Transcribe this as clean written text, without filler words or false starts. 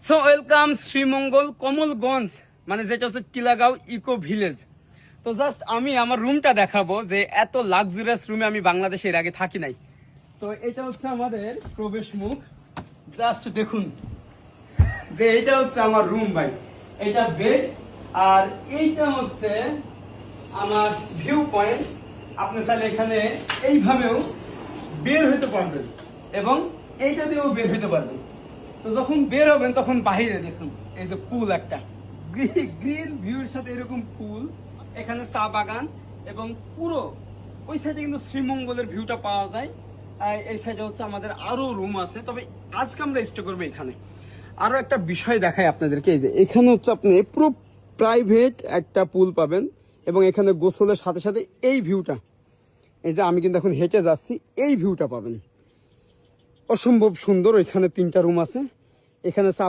So welcome Sreemangal Kamalganj, মানে যেটা হচ্ছে টিলাগাঁও ইকো ভিলেজ। তো জাস্ট আমি আমার রুমটা দেখাবো যে এত লাক্সুরিয়াস রুমে আমি বাংলাদেশে এর আগে থাকি নাই। তো এটা হচ্ছে আমাদের প্রবেশ মুখ। জাস্ট দেখুন যে এটা হচ্ছে আমার রুম ভাই, এটা বেড, আর এইটা হচ্ছে আমার ভিউ পয়েন্ট। আপনি চাইলে এখানে এইভাবেও বের হইতে পারবেন এবং এইটা দিয়েও বের হইতে পারবেন। তো যখন বের হবেন তখন বাহিরে দেখুন এই যে পুল, একটা গ্রিন ভিউর সাথে এরকম পুল, এখানে চা বাগান এবং পুরো ওই সাইডে কিন্তু শ্রীমঙ্গলের ভিউটা পাওয়া যায়। আর এই সাইডে হচ্ছে আমাদের আরো রুম আছে, তবে আজকে আমরা স্টে করবো এখানে। আরো একটা বিষয় দেখাই আপনাদেরকে, এই যে এখানে হচ্ছে আপনি পুরো প্রাইভেট একটা পুল পাবেন এবং এখানে গোসলের সাথে সাথে এই ভিউটা, এই যে আমি কিন্তু এখন হেঁটে যাচ্ছি, এই ভিউটা পাবেন। অসম্ভব সুন্দর। এখানে 3টা রুম আছে, এখানে চা